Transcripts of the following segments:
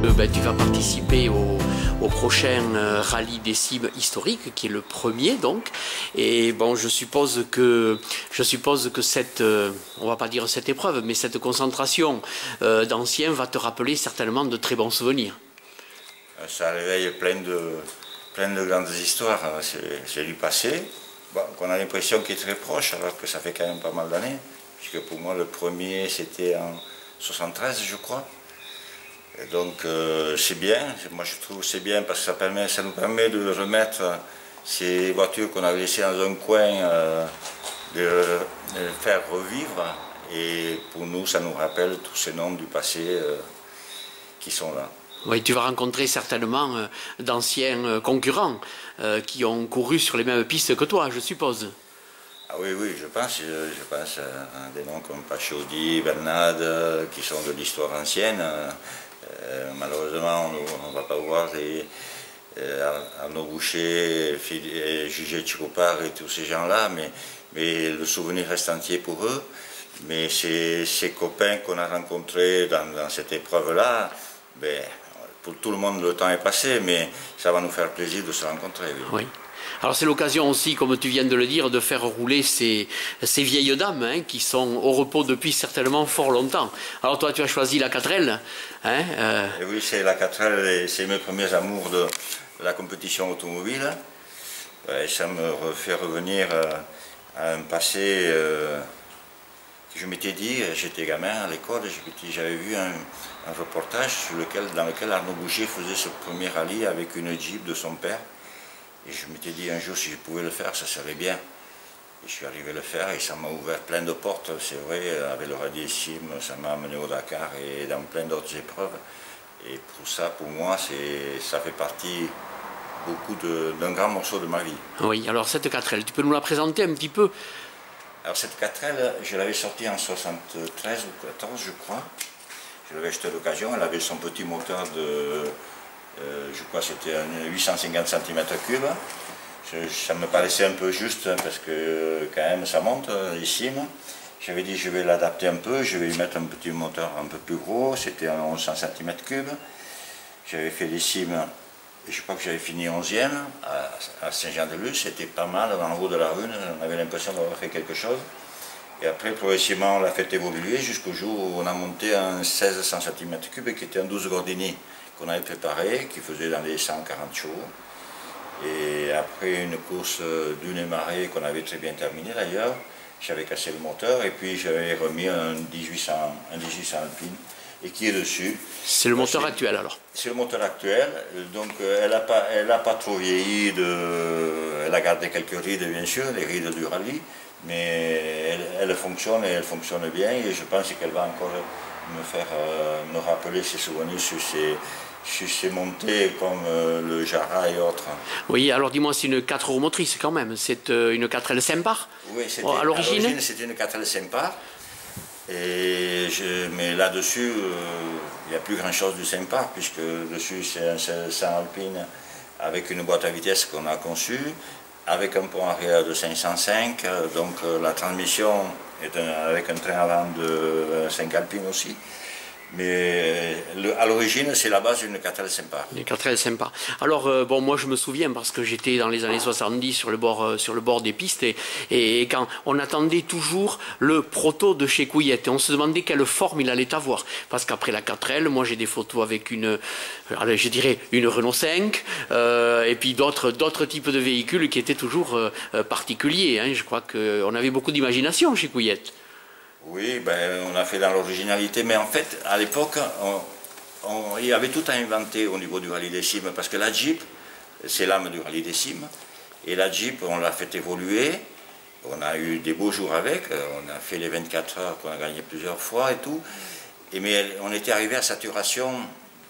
Tu vas participer au prochain rallye des cimes historiques, qui est le premier donc. Et bon, je suppose que cette, on va pas dire cette épreuve, mais cette concentration d'anciens va te rappeler certainement de très bons souvenirs. Ça réveille plein de grandes histoires. C'est du passé, bon, qu'on a l'impression qu'il est très proche, alors que ça fait quand même pas mal d'années. Puisque pour moi, le premier, c'était en 73, je crois. Et donc c'est bien, moi je trouve c'est bien parce que ça nous permet de remettre ces voitures qu'on avait laissées dans un coin, de les faire revivre. Et pour nous, ça nous rappelle tous ces noms du passé qui sont là. Oui, tu vas rencontrer certainement d'anciens concurrents qui ont couru sur les mêmes pistes que toi, je suppose. Ah oui, oui, je pense à des noms comme Paciodi, Bernade, qui sont de l'histoire ancienne. Malheureusement, on ne va pas voir Arnaud Boucher, Jugé Chicopard et tous ces gens-là, mais le souvenir reste entier pour eux. Mais ces copains qu'on a rencontrés dans cette épreuve-là, ben, pour tout le monde le temps est passé, mais ça va nous faire plaisir de se rencontrer. Oui. Oui. Alors c'est l'occasion aussi, comme tu viens de le dire, de faire rouler ces vieilles dames hein, qui sont au repos depuis certainement fort longtemps. Alors toi tu as choisi la 4L. Hein, Et oui, c'est la 4L, c'est mes premiers amours de la compétition automobile. Et ça me fait revenir à un passé que je m'étais dit, j'étais gamin à l'école, j'avais vu un reportage dans lequel Arnaud Boucher faisait ce premier rallye avec une Jeep de son père. Et je m'étais dit un jour, si je pouvais le faire, ça serait bien. Et je suis arrivé à le faire et ça m'a ouvert plein de portes. C'est vrai, avec le rallye des cimes, ça m'a amené au Dakar et dans plein d'autres épreuves. Et pour ça, pour moi, ça fait partie d'un grand morceau de ma vie. Oui, alors cette 4L, tu peux nous la présenter un petit peu? Alors cette 4L, je l'avais sortie en 73 ou 14, je crois. Je l'avais acheté à l'occasion, elle avait son petit moteur de... je crois que c'était un 850 cm3. Ça me paraissait un peu juste parce que quand même ça monte les cimes. J'avais dit je vais l'adapter un peu, je vais lui mettre un petit moteur un peu plus gros, c'était un 1100 cm3. J'avais fait les cimes et je crois que j'avais fini 11e à Saint-Jean-de-Luz, c'était pas mal en haut de la rune, on avait l'impression d'avoir fait quelque chose. Et après progressivement on l'a fait évoluer jusqu'au jour où on a monté un 1600 cm3 qui était un 12 Gordini qu'on avait préparé, qui faisait dans les 140 chevaux. Et après une course dune et marée qu'on avait très bien terminée d'ailleurs, j'avais cassé le moteur et puis j'avais remis un 1800 Alpine et qui est dessus. C'est le moteur actuel alors? C'est le moteur actuel, donc elle n'a pas trop vieilli, elle a gardé quelques rides bien sûr, les rides du rallye, mais elle fonctionne et elle fonctionne bien et je pense qu'elle va encore me rappeler ses souvenirs sur ces montées comme le Jara et autres. Oui, alors dis-moi, c'est une 4 roues motrices quand même, c'est une 4L Sempar? Oui, à l'origine c'était une 4L Sempar, mais là-dessus, il n'y a plus grand-chose du Sempar, puisque dessus c'est un 100 Alpine avec une boîte à vitesse qu'on a conçue, avec un pont arrière de 505, donc la transmission est avec un train avant de 5 Alpine aussi. Mais à l'origine, c'est la base d'une 4L Sempar. Une 4L Sempar. Alors, bon, moi je me souviens, parce que j'étais dans les années 70 sur le bord des pistes, et quand on attendait toujours le proto de chez Couillette, et on se demandait quelle forme il allait avoir. Parce qu'après la 4L, moi j'ai des photos avec je dirais une Renault 5, et puis d'autres types de véhicules qui étaient toujours particuliers. Hein. Je crois qu'on avait beaucoup d'imagination chez Couillette. Oui, ben, on a fait dans l'originalité, mais en fait, à l'époque, il y avait tout à inventer au niveau du rallye des cimes, parce que la Jeep, c'est l'âme du rallye des cimes, et la Jeep, on l'a fait évoluer, on a eu des beaux jours avec, on a fait les 24 heures qu'on a gagné plusieurs fois et tout, mais on était arrivé à saturation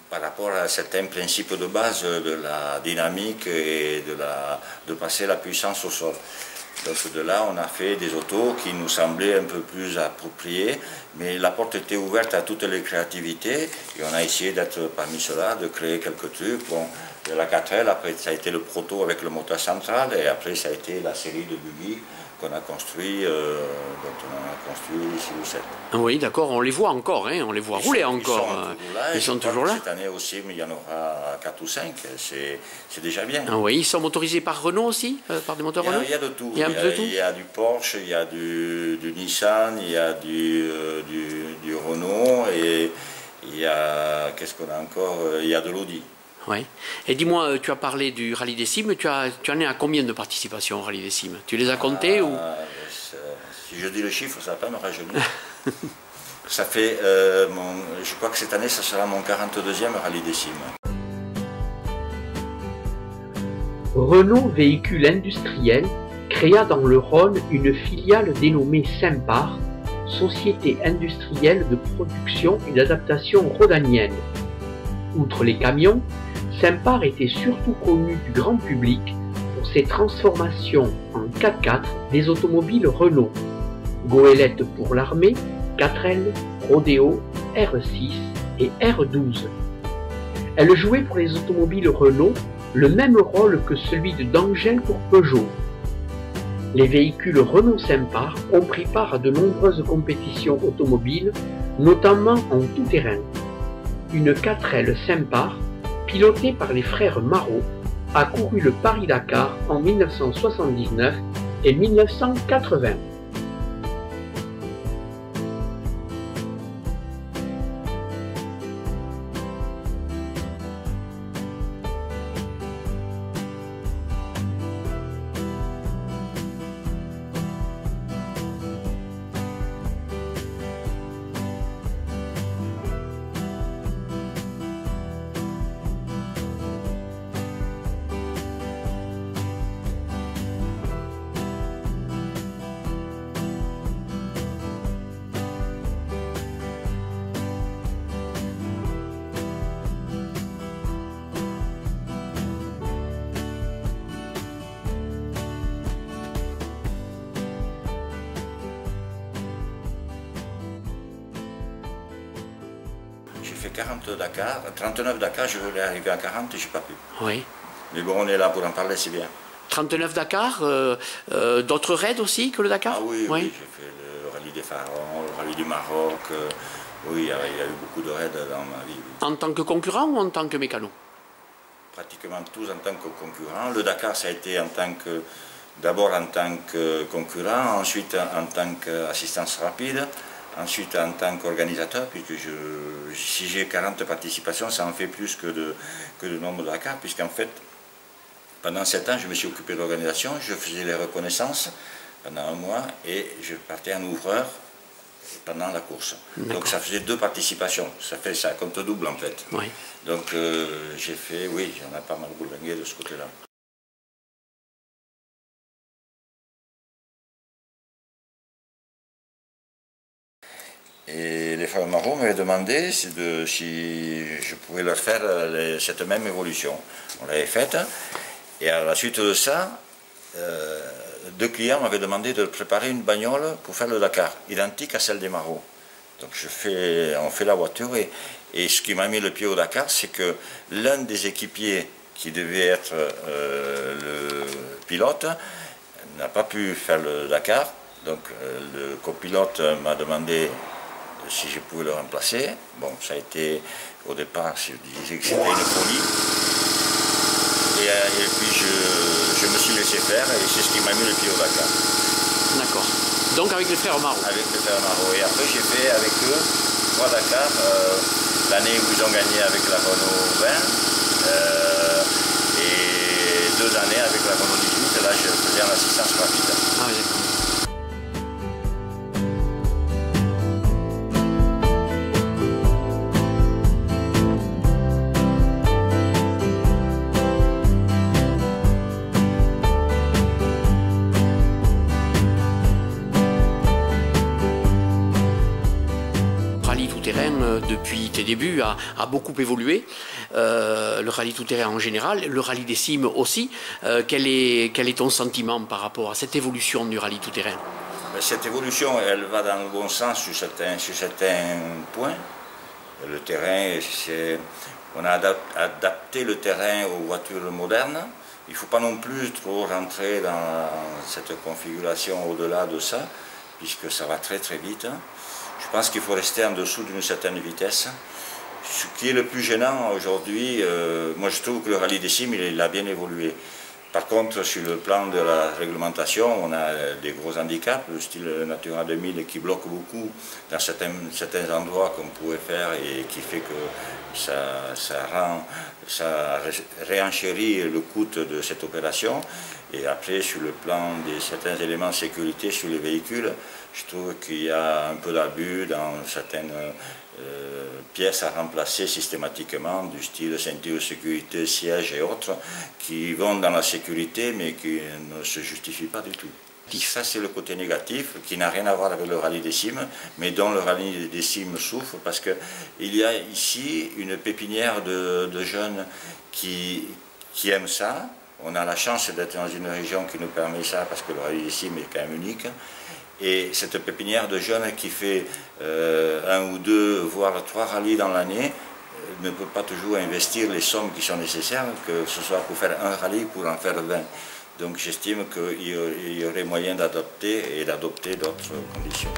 par rapport à certains principes de base de la dynamique et de passer la puissance au sol. Donc de là, on a fait des autos qui nous semblaient un peu plus appropriées, mais la porte était ouverte à toutes les créativités, et on a essayé d'être parmi ceux-là, de créer quelques trucs. Bon, de la 4L, après ça a été le proto avec le moteur central, et après ça a été la série de buggy qu'on a construit, dont on en a construit 6 ou 7. Oui, d'accord, on les voit encore, hein, on les voit rouler encore. Ils sont toujours là. Là. Cette année aussi, mais il y en aura 4 ou 5, c'est déjà bien. Ah oui, ils sont motorisés par Renault aussi, par des moteurs Renault. Il y a de tout. Il y a un peu de tout. Il y a du Porsche, il y a du Nissan, il y a du Renault, et il y a, qu'est-ce qu'on a encore? Il y a de l'Audi. Oui. Et dis-moi, tu as parlé du Rallye des Cimes, tu en es à combien de participations au Rallye des Cimes? Tu les as comptées ou... Si je dis le chiffre, ça va pas me rajeunir. Ça fait, je crois que cette année, ça sera mon 42e Rallye des Cimes. Renault Véhicule Industriel créa dans le Rhône une filiale dénommée Simpar, société industrielle de production et d'adaptation rhodanienne. Outre les camions, Simpar était surtout connu du grand public pour ses transformations en 4x4 des automobiles Renault, goélette pour l'armée, 4L, Rodeo, R6 et R12. Elle jouait pour les automobiles Renault le même rôle que celui de d'Angel pour Peugeot. Les véhicules Renault Simpar ont pris part à de nombreuses compétitions automobiles, notamment en tout-terrain. Une 4L Simpar, pilotée par les frères Marot, a couru le Paris-Dakar en 1979 et 1980. J'ai fait 40 Dakar, 39 Dakar, je voulais arriver à 40 et je n'ai pas pu. Oui. Mais bon, on est là pour en parler, c'est bien. 39 Dakar, d'autres raids aussi que le Dakar? Ah oui, oui, j'ai fait le rallye des Pharaons, le rallye du Maroc. Oui, il y a eu beaucoup de raids dans ma vie. Oui. En tant que concurrent ou en tant que mécano? Pratiquement tous en tant que concurrent. Le Dakar, ça a été d'abord en tant que concurrent, ensuite en tant qu'assistance rapide, ensuite en tant qu'organisateur, puisque si j'ai 40 participations, ça en fait plus que le nombre de Dakar, puisqu'en fait, pendant 7 ans, je me suis occupé de l'organisation, je faisais les reconnaissances pendant un mois et je partais en ouvreur pendant la course. Donc ça faisait 2 participations, ça compte double en fait. Oui. Donc j'ai fait, oui, j'en ai pas mal bourlingué de ce côté-là. Et les frères Marot m'avaient demandé si je pouvais leur faire cette même évolution. On l'avait faite. Et à la suite de ça, 2 clients m'avaient demandé de préparer une bagnole pour faire le Dakar, identique à celle des Marot. Donc on fait la voiture et ce qui m'a mis le pied au Dakar, c'est que l'un des équipiers qui devait être le pilote n'a pas pu faire le Dakar. Donc le copilote m'a demandé si je pouvais le remplacer. Bon, ça a été, au départ, je disais que c'était une folie. Et puis je me suis laissé faire et c'est ce qui m'a mis le pied au Dakar. D'accord. Donc avec les frères Marot? Avec les frères Marot. Et après j'ai fait avec eux 3 Dakar, l'année où ils ont gagné avec la Renault 20 et 2 années avec la Renault 18. Et là je faisais en assistance rapide. Ah oui, d'accord. Depuis tes débuts a beaucoup évolué, le rallye tout-terrain en général, le rallye des cimes aussi. Quel est ton sentiment par rapport à cette évolution du rallye tout-terrain? Cette évolution, elle va dans le bon sens sur certains points. Le terrain, on a adapté le terrain aux voitures modernes, Il ne faut pas non plus trop rentrer dans cette configuration au-delà de ça, puisque ça va très très vite. Je pense qu'il faut rester en dessous d'une certaine vitesse. Ce qui est le plus gênant aujourd'hui, moi je trouve que le rallye des cimes, il a bien évolué. Par contre, sur le plan de la réglementation, on a des gros handicaps, le style Natura 2000 qui bloque beaucoup dans certains endroits qu'on pourrait faire et qui fait que ça réenchérit le coût de cette opération. Et après, sur le plan de certains éléments de sécurité sur les véhicules, je trouve qu'il y a un peu d'abus dans certaines pièces à remplacer systématiquement, du style ceinture de sécurité, siège et autres, qui vont dans la sécurité mais qui ne se justifient pas du tout. Ça, c'est le côté négatif, qui n'a rien à voir avec le rallye des cimes, mais dont le rallye des cimes souffre, parce qu'il y a ici une pépinière de jeunes qui aiment ça. On a la chance d'être dans une région qui nous permet ça, parce que le rallye des cimes est quand même unique. Et cette pépinière de jeunes qui fait 1 ou 2, voire 3 rallyes dans l'année, ne peut pas toujours investir les sommes qui sont nécessaires, que ce soit pour faire un rallye, pour en faire 20. Donc j'estime qu'il y aurait moyen d'adopter d'autres conditions.